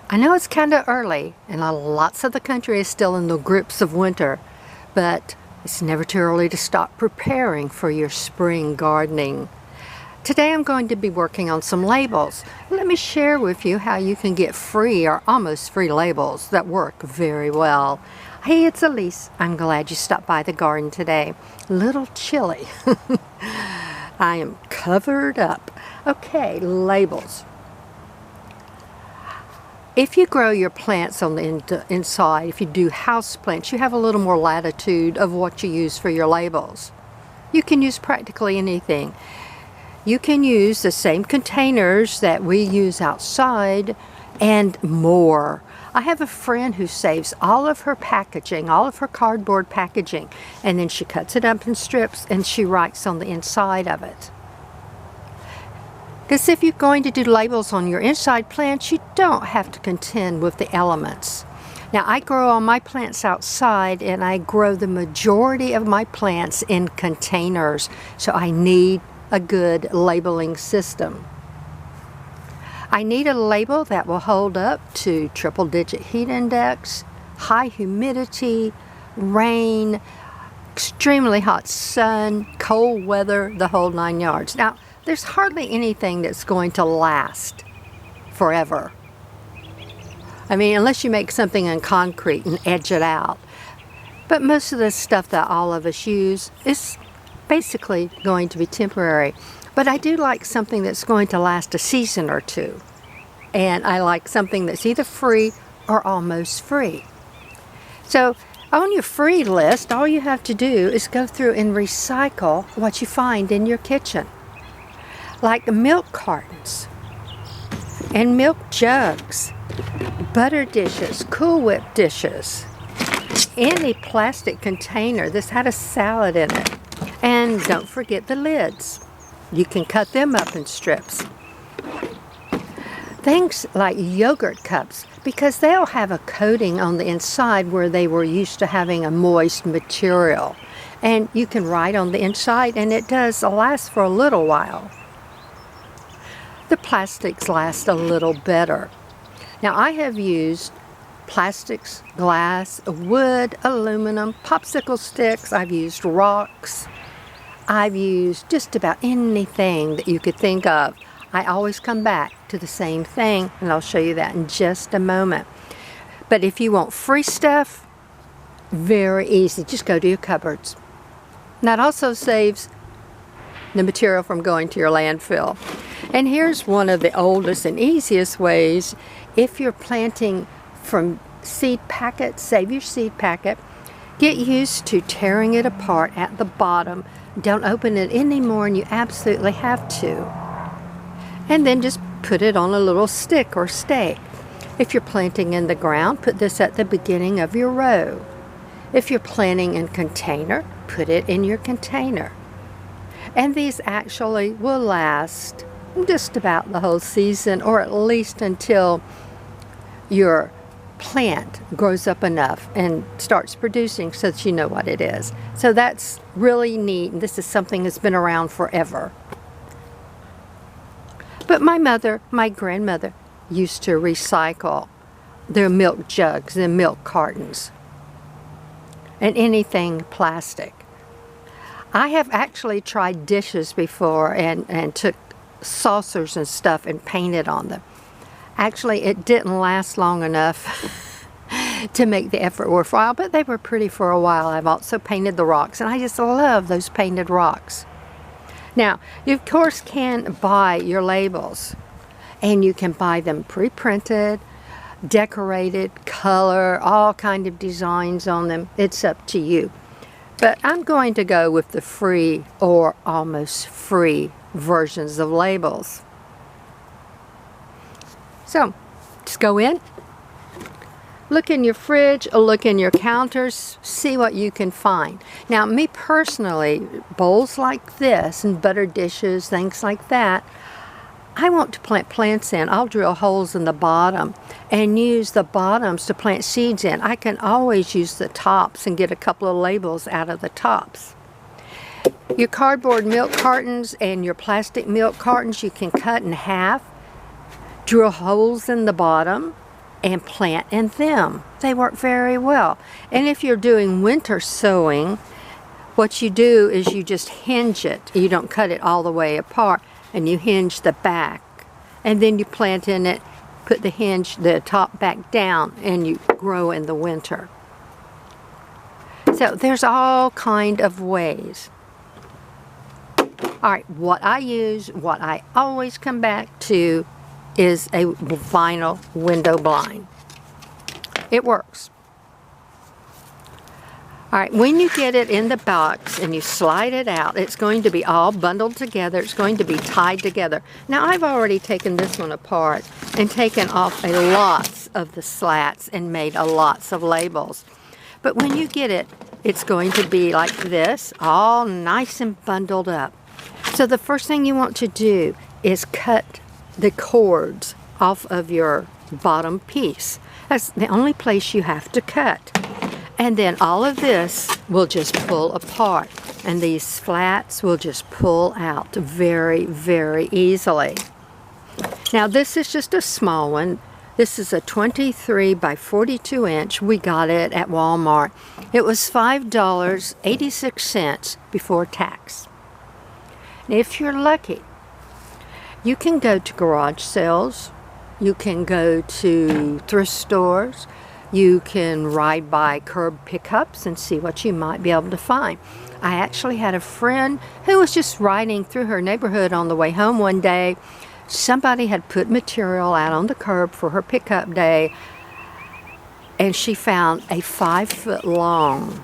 I know it's kind of early and lots of the country is still in the grips of winter, but it's never too early to start preparing for your spring gardening. Today I'm going to be working on some labels. Let me share with you how you can get free or almost free labels that work very well. Hey, it's Elise. I'm glad you stopped by the garden today. A little chilly. I am covered up. Okay, labels. If you grow your plants on the inside, if you do house plants, you have a little more latitude of what you use for your labels. You can use practically anything. You can use the same containers that we use outside and more. I have a friend who saves all of her packaging, all of her cardboard packaging, and then she cuts it up in strips and she writes on the inside of it. Because if you're going to do labels on your inside plants, you don't have to contend with the elements. Now, I grow all my plants outside, and I grow the majority of my plants in containers, so I need a good labeling system. I need a label that will hold up to triple-digit heat index, high humidity, rain, extremely hot sun, cold weather, the whole 9 yards. Now, there's hardly anything that's going to last forever. I mean, unless you make something in concrete and edge it out. But most of the stuff that all of us use is basically going to be temporary. But I do like something that's going to last a season or two. And I like something that's either free or almost free. So on your free list, all you have to do is go through and recycle what you find in your kitchen. Like milk cartons and milk jugs, butter dishes, Cool Whip dishes, any plastic container that's had a salad in it. And don't forget the lids. You can cut them up in strips. Things like yogurt cups, because they'll have a coating on the inside where they were used to having a moist material. And you can write on the inside, and it does last for a little while. The plastics last a little better. Now, I have used plastics, glass, wood, aluminum, popsicle sticks. I've used rocks. I've used just about anything that you could think of. I always come back to the same thing, and I'll show you that in just a moment. But if you want free stuff, very easy. Just go to your cupboards. And that also saves the material from going to your landfill. And here's one of the oldest and easiest ways. If you're planting from seed packets, save your seed packet. Get used to tearing it apart at the bottom. Don't open it anymore, and you absolutely have to. And then just put it on a little stick or stake. If you're planting in the ground, put this at the beginning of your row. If you're planting in container, put it in your container. And these actually will last just about the whole season, or at least until your plant grows up enough and starts producing so that you know what it is. So that's really neat, and this is something that's been around forever. But my grandmother used to recycle their milk jugs and milk cartons and anything plastic. I have actually tried dishes before and took saucers and stuff and painted on them. Actually, it didn't last long enough to make the effort worthwhile, but they were pretty for a while. I've also painted the rocks, and I just love those painted rocks. Now, you of course can buy your labels, and you can buy them pre-printed, decorated, color, all kind of designs on them. It's up to you. But I'm going to go with the free or almost free versions of labels. So, just go in, look in your fridge, or look in your counters, see what you can find. Now, me personally, bowls like this and butter dishes, things like that, I want to plant plants in. I'll drill holes in the bottom and use the bottoms to plant seeds in. I can always use the tops and get a couple of labels out of the tops. Your cardboard milk cartons and your plastic milk cartons you can cut in half, drill holes in the bottom, and plant in them. They work very well. And if you're doing winter sowing, what you do is you just hinge it. You don't cut it all the way apart, and you hinge the back. And then you plant in it, put the top back down, and you grow in the winter. So there's all kind of ways. All right, what I use, what I always come back to is a vinyl window blind. It works. All right, when you get it in the box and you slide it out, it's going to be all bundled together. It's going to be tied together. Now, I've already taken this one apart and taken off a lots of the slats and made a lots of labels. But when you get it, it's going to be like this, all nice and bundled up. So the first thing you want to do is cut the cords off of your bottom piece. That's the only place you have to cut. And then all of this will just pull apart, and these flats will just pull out very, very easily. Now this is just a small one. This is a 23 by 42 inch. We got it at Walmart. It was $5.86 before tax. Now, if you're lucky, you can go to garage sales, you can go to thrift stores, you can ride by curb pickups and see what you might be able to find. I actually had a friend who was just riding through her neighborhood on the way home one day. Somebody had put material out on the curb for her pickup day, and she found a 5-foot long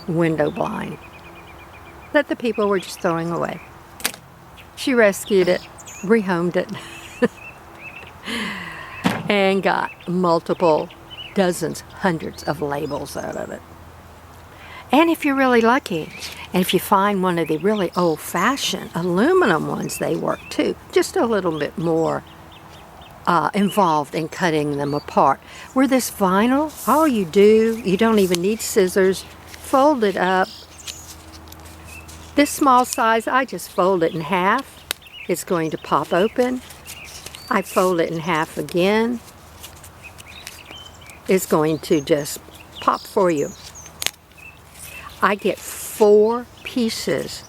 window blind that the people were just throwing away. She rescued it, rehomed it, and got multiple dozens, hundreds of labels out of it. And if you're really lucky, and if you find one of the really old-fashioned aluminum ones, they work too. Just a little bit more involved in cutting them apart. Where this vinyl, all you do, you don't even need scissors, fold it up. This small size, I just fold it in half. It's going to pop open. I fold it in half again. It's going to just pop for you. I get 4 pieces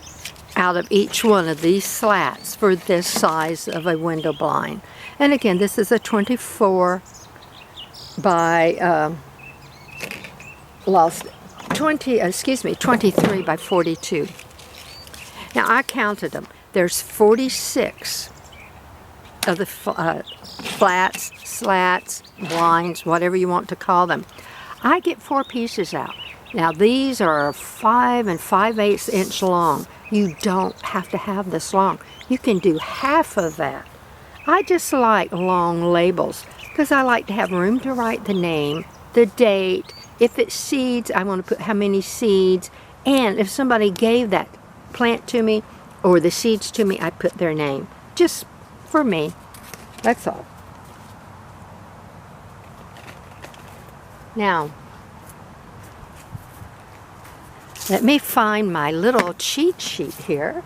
out of each one of these slats for this size of a window blind. And again, this is a 24 by 23 by 42. Now I counted them. There's 46 of the flats, slats, blinds, whatever you want to call them. I get 4 pieces out. Now these are 5 5/8 inch long. You don't have to have this long. You can do half of that. I just like long labels because I like to have room to write the name, the date. If it's seeds, I want to put how many seeds. And if somebody gave that plant to me or the seeds to me, I put their name. Just for me. That's all. Now, let me find my little cheat sheet here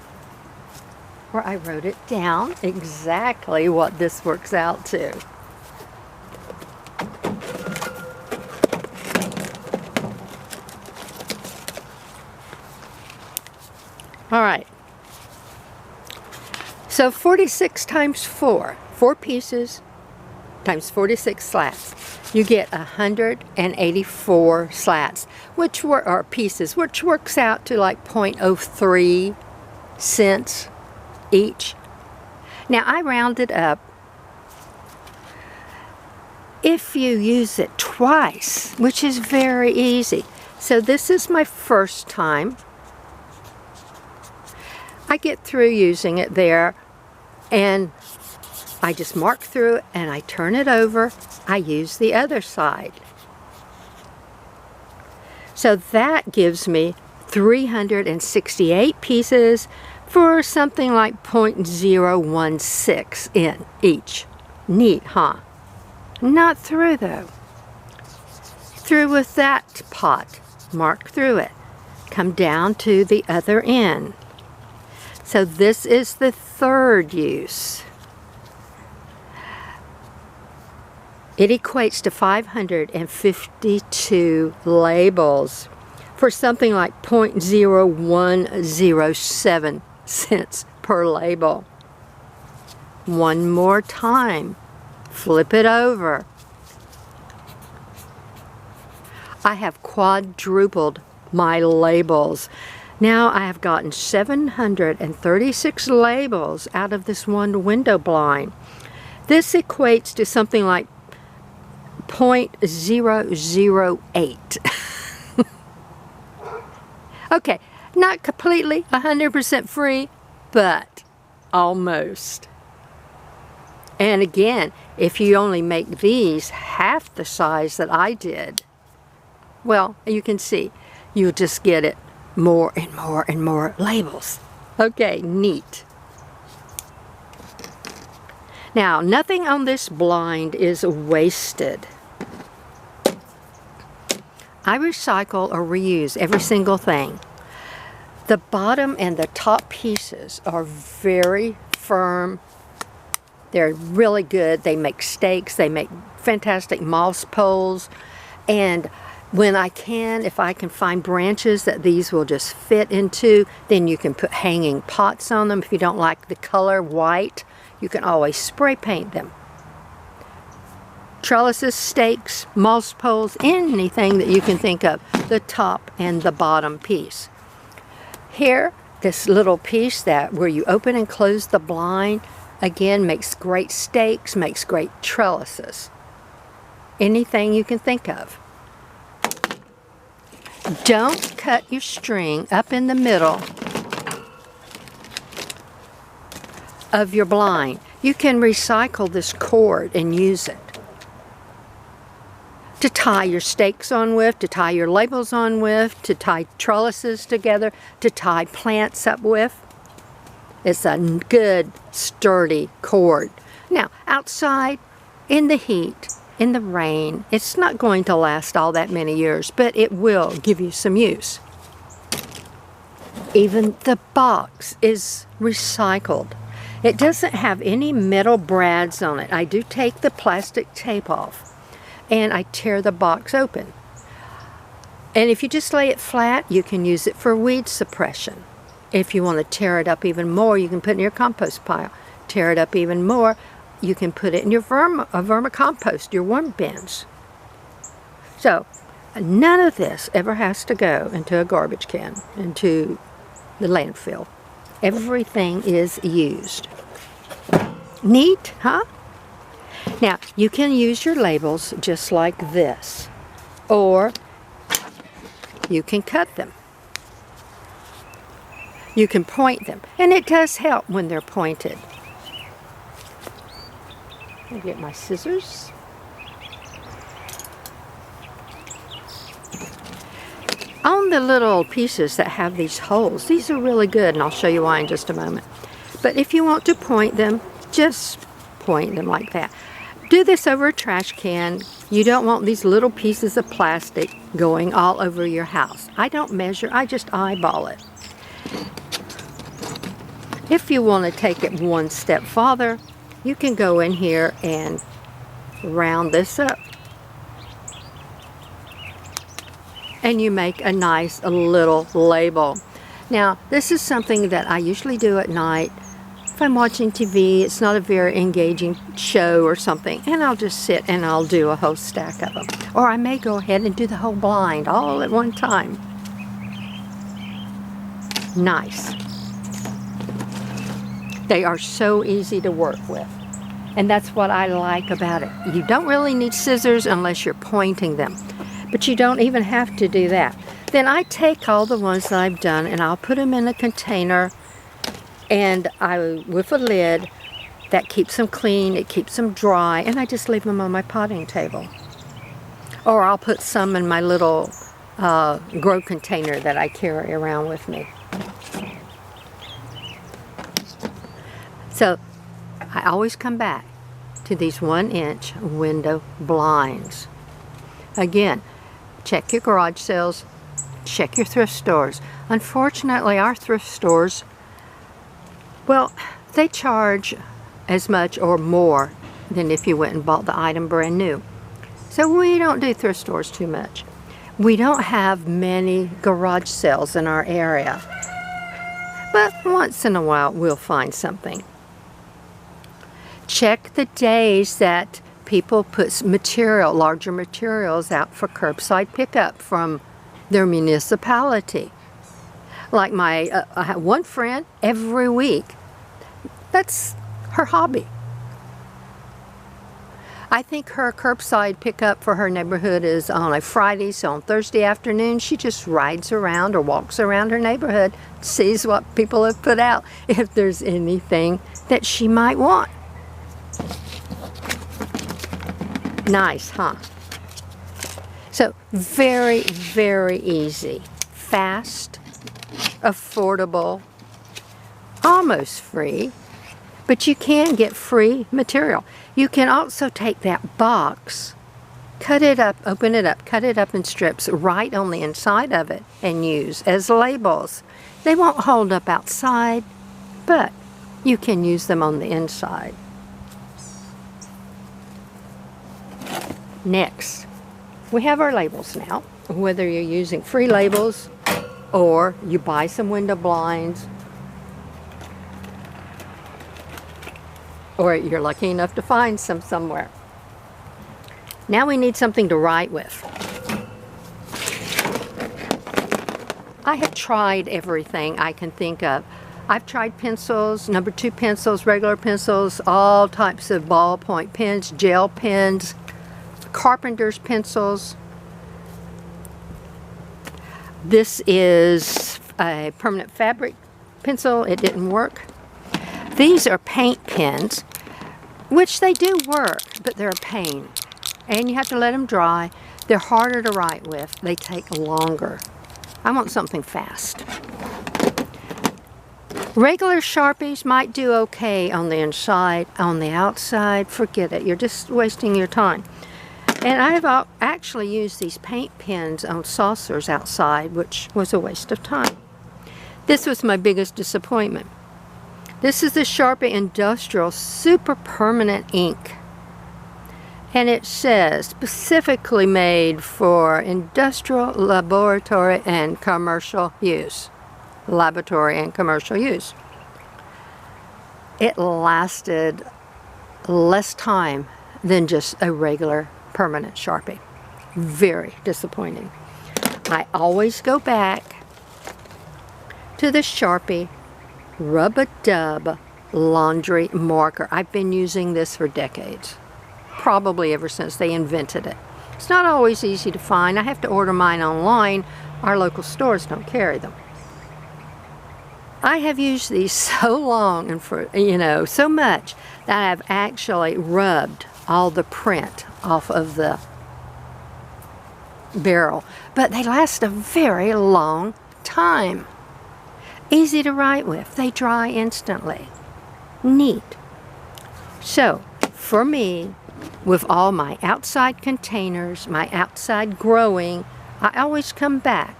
where I wrote it down exactly what this works out to. All right. So 46 times 4 pieces times 46 slats. You get 184 slats, or pieces, which works out to like 0.03 cents each. Now I rounded up. If you use it twice, which is very easy. So this is my first time. I get through using it there, and I just mark through it and I turn it over. I use the other side. So that gives me 368 pieces for something like 0.016 in each. Neat, huh? Not through though. Through with that pot. Mark through it. Come down to the other end. So this is the third use. It equates to 552 labels for something like 0.0107 cents per label. One more time. Flip it over. I have quadrupled my labels. Now I have gotten 736 labels out of this one window blind. This equates to something like 0.008. Okay, not completely 100% free, but almost. And again, if you only make these half the size that I did, well, you can see, you'll just get it more and more and more labels. Okay, neat. Now, nothing on this blind is wasted. I recycle or reuse every single thing. The bottom and the top pieces are very firm. They're really good. They make stakes. They make fantastic moss poles. And when I can, if I can find branches that these will just fit into, then you can put hanging pots on them. If you don't like the color white, you can always spray paint them. Trellises, stakes, moss poles, anything that you can think of, the top and the bottom piece. Here, this little piece that where you open and close the blind, again, makes great stakes, makes great trellises. Anything you can think of. Don't cut your string up in the middle of your blind. You can recycle this cord and use it to tie your stakes on with, to tie your labels on with, to tie trellises together, to tie plants up with. It's a good, sturdy cord. Now, outside, in the heat, in the rain, it's not going to last all that many years, but it will give you some use. Even the box is recycled. It doesn't have any metal brads on it. I do take the plastic tape off and I tear the box open. And if you just lay it flat, you can use it for weed suppression. If you want to tear it up even more, you can put it in your compost pile. Tear it up even more, you can put it in your vermicompost, your worm bins. So, none of this ever has to go into a garbage can, into the landfill. Everything is used. Neat, huh? Now, you can use your labels just like this, or you can cut them. You can point them, and it does help when they're pointed. I'll get my scissors. On the little pieces that have these holes, these are really good, and I'll show you why in just a moment. But if you want to point them, just point them like that. Do this over a trash can. You don't want these little pieces of plastic going all over your house. I don't measure, I just eyeball it. If you want to take it one step farther, you can go in here and round this up. And you make a nice little label. Now, this is something that I usually do at night. If I'm watching TV, it's not a very engaging show or something, and I'll just sit and I'll do a whole stack of them. Or I may go ahead and do the whole blind all at one time. Nice. They are so easy to work with. And that's what I like about it. You don't really need scissors unless you're pointing them. But you don't even have to do that. Then I take all the ones that I've done and I'll put them in a container, and with a lid that keeps them clean, it keeps them dry, and I just leave them on my potting table. Or I'll put some in my little grow container that I carry around with me. So I always come back to these 1-inch window blinds. Again, check your garage sales, check your thrift stores. Unfortunately, our thrift stores, well, they charge as much or more than if you went and bought the item brand new. So we don't do thrift stores too much. We don't have many garage sales in our area, but once in a while we'll find something. Check the days that people put material, larger materials out for curbside pickup from their municipality. Like I have one friend every week, that's her hobby. I think her curbside pickup for her neighborhood is on a Friday, so on Thursday afternoon she just rides around or walks around her neighborhood, sees what people have put out, if there's anything that she might want. Nice, huh? So very, very easy, fast, affordable, almost free, but you can get free material. You can also take that box, cut it up, open it up, cut it up in strips, write on the inside of it and use as labels. They won't hold up outside, but you can use them on the inside. Next, we have our labels now, whether you're using free labels or you buy some window blinds, or you're lucky enough to find some somewhere. Now we need something to write with. I have tried everything I can think of. I've tried pencils, number 2 pencils, regular pencils, all types of ballpoint pens, gel pens, carpenter's pencils. This is a permanent fabric pencil. It didn't work. These are paint pens, which they do work, but they're a pain. And you have to let them dry. They're harder to write with. They take longer. I want something fast. Regular Sharpies might do okay on the inside. On the outside, forget it. You're just wasting your time. And I have actually used these paint pens on saucers outside, which was a waste of time. This was my biggest disappointment. This is the Sharpie Industrial Super Permanent Ink. And it says specifically made for industrial, laboratory, and commercial use. Laboratory and commercial use. It lasted less time than just a regular permanent Sharpie. Very disappointing. I always go back to the Sharpie Rub-a-Dub laundry marker. I've been using this for decades, probably ever since they invented it. It's not always easy to find. I have to order mine online. Our local stores don't carry them. I have used these so long and for, so much that I've actually rubbed all the print off of the barrel, but they last a very long time. Easy to write with. They dry instantly. Neat. So, for me, with all my outside containers, my outside growing, I always come back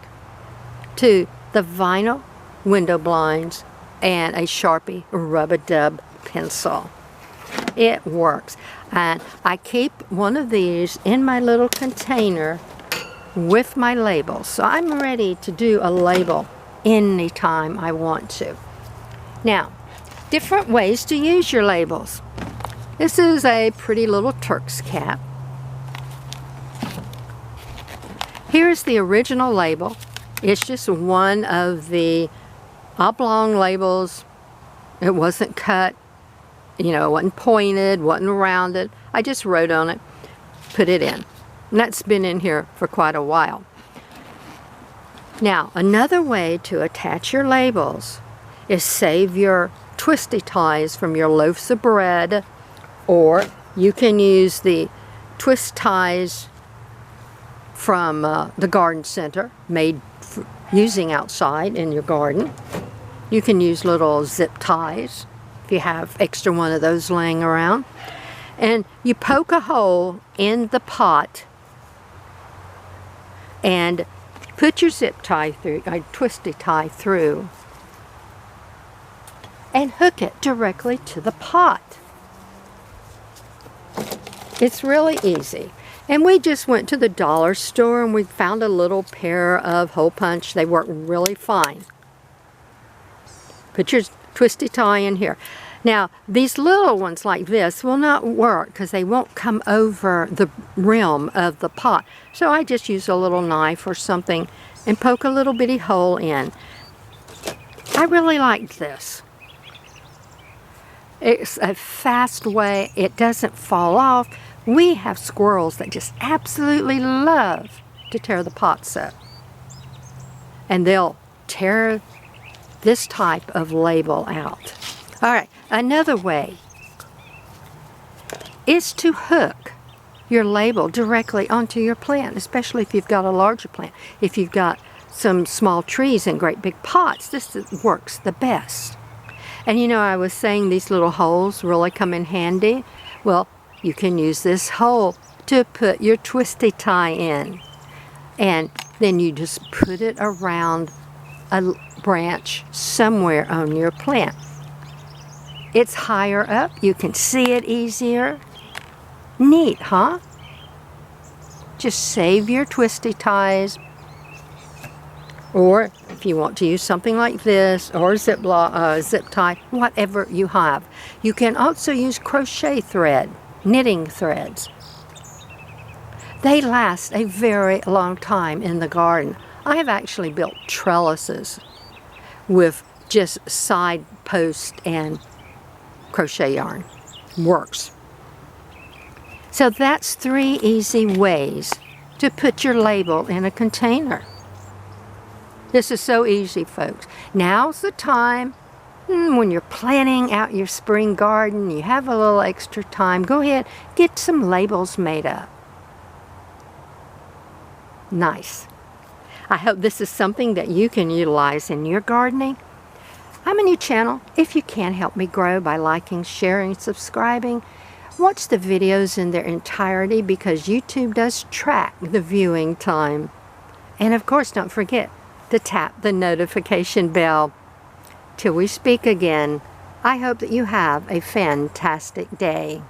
to the vinyl window blinds and a Sharpie Rub-a-Dub pencil. It works. And I keep one of these in my little container with my labels. So I'm ready to do a label anytime I want to. Now, different ways to use your labels. This is a pretty little Turk's cap. Here's the original label. It's just one of the oblong labels. It wasn't cut, it wasn't pointed, wasn't rounded. I just wrote on it, put it in. And that's been in here for quite a while. Now, another way to attach your labels is save your twisty ties from your loaves of bread, or you can use the twist ties from the garden center, made using outside in your garden. You can use little zip ties if you have extra one of those laying around. And you poke a hole in the pot and put your zip tie through, a twisty tie through, and hook it directly to the pot. It's really easy. And we just went to the dollar store and we found a little pair of hole punch. They work really fine. Put your twisty tie in here. Now, these little ones like this will not work because they won't come over the rim of the pot. So I just use a little knife or something and poke a little bitty hole in. I really like this. It's a fast way. It doesn't fall off. We have squirrels that just absolutely love to tear the pots up. And they'll tear this type of label out. All right, another way is to hook your label directly onto your plant, especially if you've got a larger plant. If you've got some small trees in great big pots, this works the best. And you know, I was saying these little holes really come in handy. Well, you can use this hole to put your twisty tie in. And then you just put it around a branch somewhere on your plant. It's higher up. You can see it easier. Neat, huh? Just save your twisty ties. Or if you want to use something like this or zip tie, whatever you have. You can also use crochet thread, knitting threads. They last a very long time in the garden. I have actually built trellises with just side post and crochet yarn. Works. So that's 3 easy ways to put your label in a container. This is so easy, folks. Now's the time when you're planning out your spring garden, you have a little extra time, go ahead, get some labels made up. Nice. I hope this is something that you can utilize in your gardening. I'm a new channel. If you can help me grow by liking, sharing, subscribing, watch the videos in their entirety because YouTube does track the viewing time. And of course, don't forget to tap the notification bell. Till we speak again, I hope that you have a fantastic day.